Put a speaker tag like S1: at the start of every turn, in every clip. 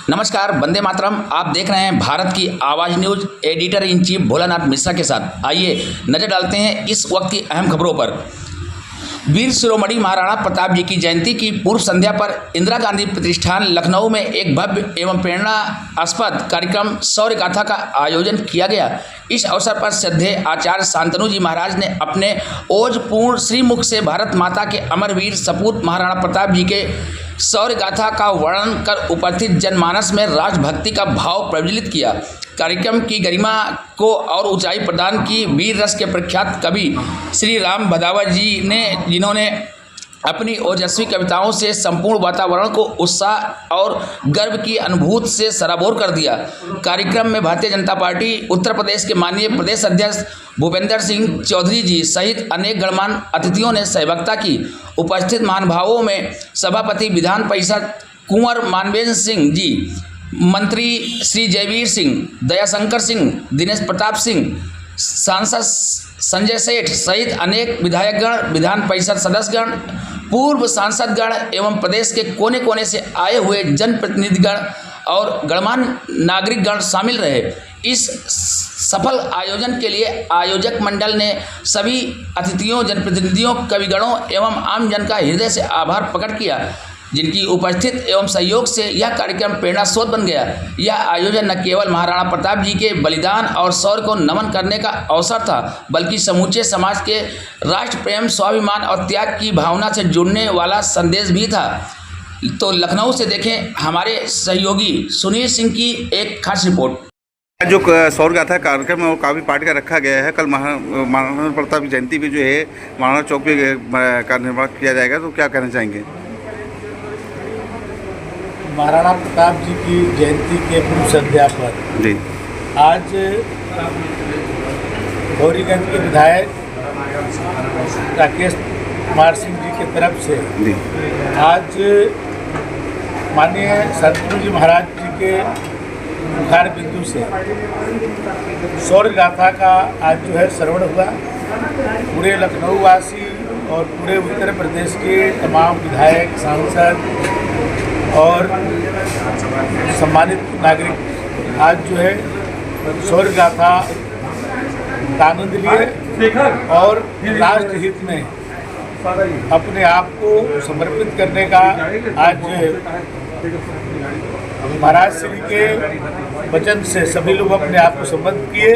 S1: नमस्कार, वंदे मातरम। आप देख रहे हैं भारत की आवाज़ news. Editor in chief Bholanath Mishra के साथ आइए नजर डालते हैं इस वक्त की अहम खबरों पर। वीर शिरोमणि महाराणा प्रताप जी की जयंती की पूर्व संध्या पर इंदिरा गांधी प्रतिष्ठान लखनऊ में एक भव्य एवं प्रेरणास्पद कार्यक्रम शौर्य गाथा का आयोजन किया गया। इस अवसर पर श्रद्धेय आचार्य शांतनु जी महाराज ने अपने ओजपूर्ण श्रीमुख से भारत माता के अमरवीर सपूत महाराणा प्रताप जी के शौर्य गाथा का वर्णन कर उपस्थित जनमानस में राष्ट्रभक्ति का भाव प्रज्वलित किया। कार्यक्रम की गरिमा को और ऊंचाई प्रदान की वीर रस के प्रख्यात कवि श्री राम भदावा जी ने, जिन्होंने अपनी ओजस्वी कविताओं से संपूर्ण वातावरण को उत्साह और गर्व की अनुभूति से सराबोर कर दिया। कार्यक्रम में भारतीय जनता पार्टी उत्तर प्रदेश के माननीय प्रदेश अध्यक्ष भूपेंद्र सिंह चौधरी जी सहित अनेक गणमान्य अतिथियों ने सहभागिता की। उपस्थित महानुभावों में सभापति विधान परिषद कुंवर मानवेंद्र सिंह जी, मंत्री श्री जयवीर सिंह, दयाशंकर सिंह, दिनेश प्रताप सिंह, सांसद संजय सेठ सहित अनेक विधायकगण, विधान परिषद सदस्यगण, पूर्व सांसदगण एवं प्रदेश के कोने कोने से आए हुए जनप्रतिनिधिगण और गणमान्य नागरिकगण शामिल रहे। इस सफल आयोजन के लिए आयोजक मंडल ने सभी अतिथियों, जनप्रतिनिधियों, कविगणों एवं आम जन का हृदय से आभार प्रकट किया, जिनकी उपस्थित एवं सहयोग से यह कार्यक्रम प्रेरणा स्रोत बन गया। यह आयोजन न केवल महाराणा प्रताप जी के बलिदान और शौर्य को नमन करने का अवसर था, बल्कि समूचे समाज के राष्ट्र प्रेम, स्वाभिमान और त्याग की भावना से जुड़ने वाला संदेश भी था। तो लखनऊ से देखें हमारे सहयोगी सुनील सिंह की एक खास रिपोर्ट।
S2: जो शौर्य गाथा कार्यक्रम है वो काफ़ी पार्टी का रखा गया है। कल महाराणा प्रताप की जयंती भी जो है महाराणा चौक पे का निर्माण किया जाएगा, तो क्या कहना चाहेंगे?
S3: महाराणा प्रताप जी की जयंती के पूर्व संध्या पर
S2: जी
S3: आज गौरीगंज के विधायक राकेश कुमार सिंह जी की तरफ से
S2: जी
S3: आज माननीय शांतनु जी महाराज जी के मुखार बिंदु से शौर्य गाथा का आज जो है श्रवण हुआ। पूरे लखनऊ वासी और पूरे उत्तर प्रदेश के तमाम विधायक, सांसद और सम्मानित नागरिक आज जो है शौर्य गाथा का आनंद लिए और राष्ट्र हित में अपने आप को समर्पित करने का आज महाराज श्री के वचन से सभी लोग अपने आप को समर्पित किए।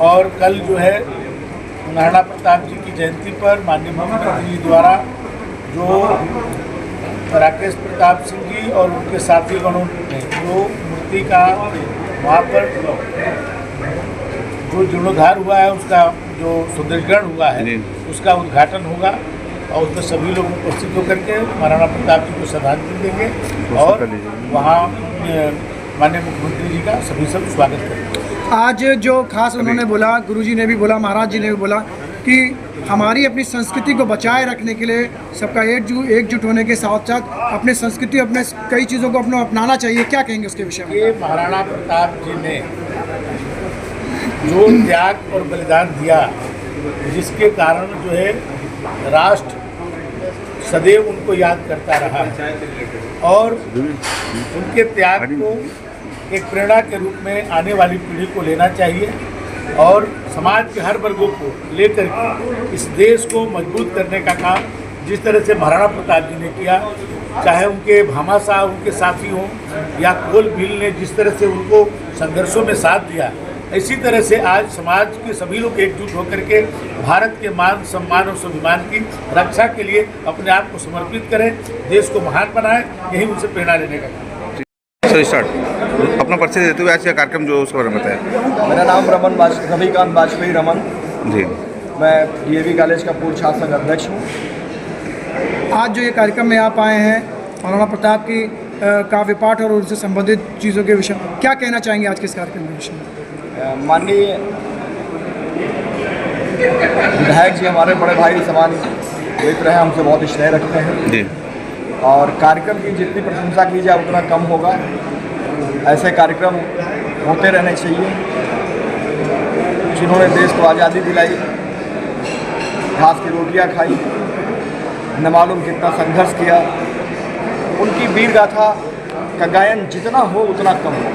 S3: और कल जो है महाराणा प्रताप जी की जयंती पर माननीय मुख्यमंत्री जी द्वारा जो राकेश प्रताप सिंह जी और उनके साथी गणों ने जो मूर्ति का वहाँ पर जो जीर्णोद्धार हुआ है, उसका जो सुदृढ़ीकरण हुआ है, उसका उद्घाटन होगा और उसमें सभी लोग उपस्थित होकर के महाराणा प्रताप जी को श्रद्धांजलि देंगे और वहाँ माननीय मुख्यमंत्री जी का सभी सब स्वागत करेंगे।
S4: आज जो खास उन्होंने बोला, गुरुजी ने भी बोला, महाराज जी ने भी बोला कि हमारी अपनी संस्कृति को बचाए रखने के लिए सबका एकजुट होने के साथ साथ अपनी संस्कृति, अपने कई चीज़ों को अपनाना चाहिए। क्या कहेंगे उसके विषय में?
S3: ये महाराणा प्रताप जी ने जो त्याग और बलिदान दिया, जिसके कारण जो है राष्ट्र सदैव उनको याद करता रहा और उनके त्याग को एक प्रेरणा के रूप में आने वाली पीढ़ी को लेना चाहिए और समाज के हर वर्गों को लेकर के इस देश को मजबूत करने का काम जिस तरह से महाराणा प्रताप जी ने किया, चाहे उनके भामाशाह उनके साथी हों या कोल भील ने जिस तरह से उनको संघर्षों में साथ दिया, इसी तरह से आज समाज के सभी लोग एकजुट होकर के भारत के मान, सम्मान और स्वाभिमान की रक्षा के लिए अपने आप को समर्पित करें, देश को महान बनाएं, यही उनसे प्रेरणा लेने का काम।
S2: अपना परिचय देते हुए आज का कार्यक्रम जो उसके बारे में बताया।
S5: मेरा नाम रविकांत वाजपेयी रमन
S2: जी,
S5: मैं DAV कॉलेज का पूर्व छात्र संघ अध्यक्ष हूँ।
S4: आज जो ये कार्यक्रम में आप आए हैं महाराणा प्रताप की काव्य पाठ और उनसे संबंधित चीज़ों के विषय में क्या कहना चाहेंगे आज के इस कार्यक्रम के विषय में?
S5: माननीय विधायक जी हमारे बड़े भाई समान मित्र हैं, हमसे बहुत स्नेह रखते हैं
S2: जी
S5: और कार्यक्रम की जितनी प्रशंसा की जाए उतना कम होगा। ऐसे कार्यक्रम होते रहने चाहिए। जिन्होंने देश को आज़ादी दिलाई, घास की रोटियां खाई, न मालूम कितना संघर्ष किया, उनकी वीर गाथा का गायन जितना हो उतना कम हो।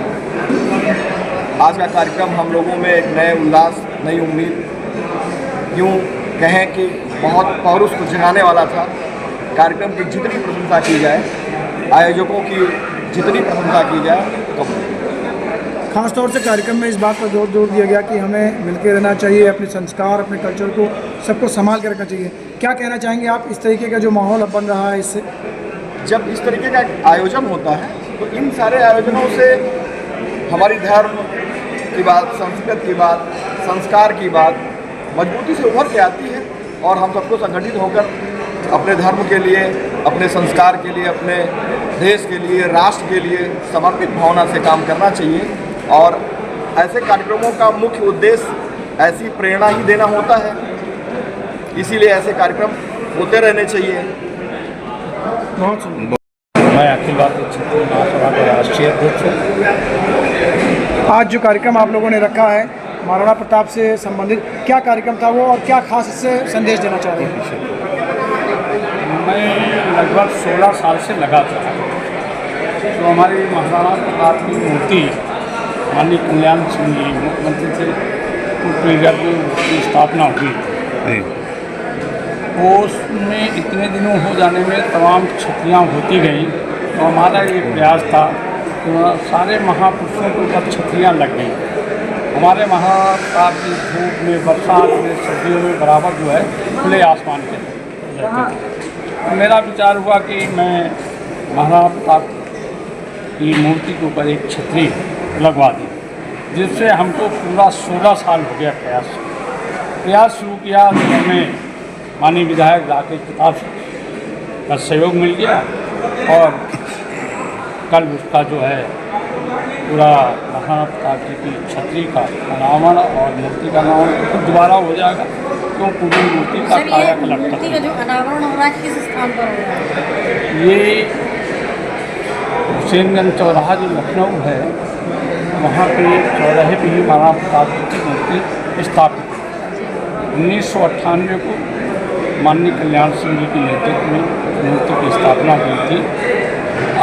S5: आज का कार्यक्रम हम लोगों में एक नए उल्लास, नई उम्मीद, यूँ कहें कि बहुत पौरुष को जगाने वाला था। कार्यक्रम की जितनी प्रशंसा की जाए, आयोजकों की जितनी प्रशंसा की जाए कम।
S4: खास तौर से कार्यक्रम में इस बात पर जोर दिया गया कि हमें मिलकर रहना चाहिए, अपने संस्कार, अपने कल्चर को सबको संभाल के रखना चाहिए। क्या कहना चाहेंगे आप इस तरीके का जो माहौल अब बन रहा है इससे?
S5: जब इस तरीके का आयोजन होता है तो इन सारे आयोजनों से हमारी धर्म की बात, संस्कृत की बात, संस्कार की बात मजबूती से उभर के आती है और हम सबको संगठित होकर अपने धर्म के लिए, अपने संस्कार के लिए, अपने देश के लिए, राष्ट्र के लिए समर्पित भावना से काम करना चाहिए। और ऐसे कार्यक्रमों का मुख्य उद्देश्य ऐसी प्रेरणा ही देना होता है, इसीलिए ऐसे कार्यक्रम होते रहने चाहिए।
S4: बहुत सुंदर।
S6: मैं अखिल भारतीय क्षेत्रीय महासभा का राष्ट्रीय अध्यक्ष हूँ।
S4: आज जो कार्यक्रम आप लोगों ने रखा है महाराणा प्रताप से संबंधित, क्या कार्यक्रम था वो और क्या खास इससे संदेश देना चाह रहे हैं?
S6: मैं लगभग 16 साल से लगा था, तो हमारी महाराणा प्रताप की मूर्ति माननीय कल्याण सिंह जी मुख्यमंत्री थे, उसकी स्थापना हुई। उसमें इतने दिनों हो जाने में तमाम क्षतियाँ होती गई, तो हमारा ये प्रयास था तो सारे महापुरुषों के ऊपर क्षतियाँ लग गई। हमारे महाप्रताप की धूप में, बरसात में, सर्दियों में बराबर जो है खुले आसमान के रहते थे। मेरा विचार हुआ कि मैं महाराणा प्रताप की मूर्ति के ऊपर एक छतरी लगवा दी, जिससे हमको पूरा 16 साल हो गया प्रयास शुरू किया। तो हमें माननीय विधायक राकेश प्रताप का सहयोग मिल गया और कल उसका जो है पूरा महाराणा प्रताप जी की छतरी का अनावरण और मूर्ति का अनावरण दोबारा हो जाएगा, तो पूरी मूर्ति का कायाकल्प
S7: मूर्ति का जो अनावरण हो रहा है किस स्थान पर हो रहा है?
S6: ये हुसैनगंज चौराहा जो लखनऊ है, वहाँ पे चौराहे पे ही महाराणा प्रताप जी की मूर्ति स्थापित 1998 को माननीय कल्याण सिंह जी के नेतृत्व में मूर्ति की स्थापना हुई थी।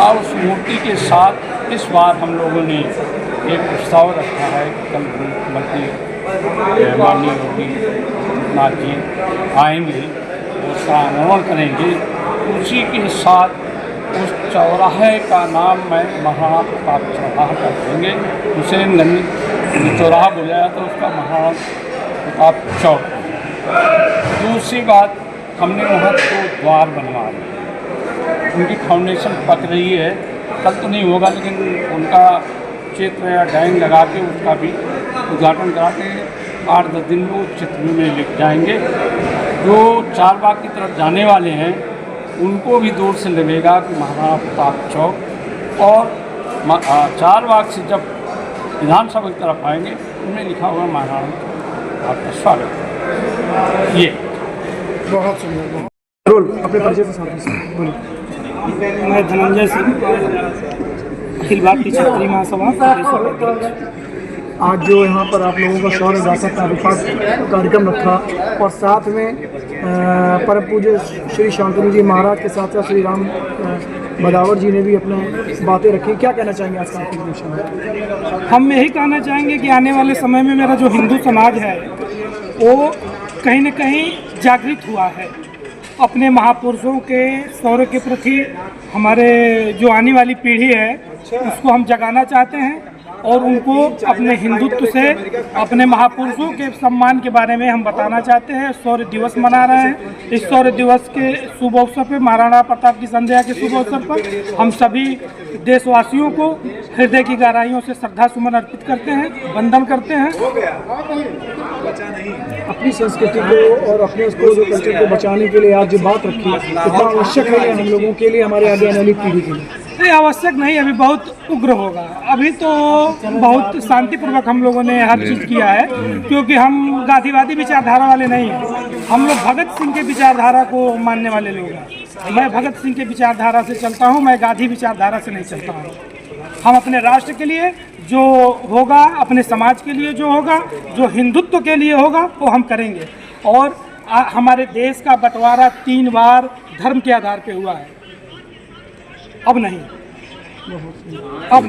S6: और उस मूर्ति के साथ इस बार हम लोगों ने एक प्रस्ताव रखा है, कल मुख्यमंत्री माननीय योगी आदित्यनाथ जी आएंगे, उसका अनावरण करेंगे। उसी के साथ उस चौराहे का नाम मैं महाराणा प्रताप चौराहा कर देंगे। हुसैनगंज चौराहा बुलाया तो उसका महाराणा प्रताप चौक। दूसरी बात, हमने वहाँ 2 द्वार बनवा दिए, उनकी फाउंडेशन पक रही है, कल तो नहीं होगा लेकिन उनका चित्र या ड्राइंग लगा के उसका भी उद्घाटन करा के 8-10 दिन में वो चित्र में लिख जाएंगे। जो चारबाग की तरफ जाने वाले हैं उनको भी दूर से लगेगा कि महाराणा प्रताप चौक, और चारबाग से जब विधानसभा की तरफ आएंगे उनमें लिखा हुआ महाराणा आपका स्वागत। ये
S4: बहुत सुंदर। रोल अपने परिचय से साथ बोलिए।
S8: मैं धनंजय सिंह, अखिल भारतीय क्षेत्रीय महासभा का।
S4: आज जो यहाँ पर आप लोगों का शौर्य विरासत कार्यक्रम रखा और साथ में परम पूज्य श्री शांतनु जी महाराज के साथ साथ श्री राम बदावर जी ने भी अपने बातें रखी, क्या कहना चाहेंगे आज का विषय में?
S8: हम यही कहना चाहेंगे कि आने वाले समय में मेरा जो हिंदू समाज है वो कहीं न कहीं जागृत हुआ है अपने महापुरुषों के शौर्य के प्रति। हमारे जो आने वाली पीढ़ी है उसको हम जगाना चाहते हैं और उनको अपने हिंदुत्व से, अपने महापुरुषों के सम्मान के बारे में हम बताना चाहते हैं। शौर्य दिवस मना रहे हैं। इस शौर्य दिवस के शुभ अवसर पर, महाराणा प्रताप की संध्या के शुभ अवसर पर हम सभी देशवासियों को हृदय की गहराइयों से श्रद्धा सुमन अर्पित करते हैं, वंदन करते हैं।
S4: अपनी संस्कृति को और अपने उसको जो कल्चर को बचाने के लिए आज जो बात रखी इतना आवश्यक है हम लोगों के लिए, हमारे आगे आने वाली पीढ़ी के लिए?
S8: नहीं, आवश्यक नहीं, अभी बहुत उग्र होगा। अभी तो बहुत शांतिपूर्वक हम लोगों ने हर चीज़ किया है, क्योंकि हम गांधीवादी विचारधारा वाले नहीं हैं। हम लोग भगत सिंह के विचारधारा को मानने वाले लोग हैं। मैं भगत सिंह के विचारधारा से चलता हूँ, मैं गांधी विचारधारा से नहीं चलता हूँ। हम अपने राष्ट्र के लिए जो होगा, अपने समाज के लिए जो होगा, जो हिंदुत्व के लिए होगा वो हम करेंगे। और हमारे देश का बंटवारा 3 बार धर्म के आधार पे हुआ है, अब नहीं। अब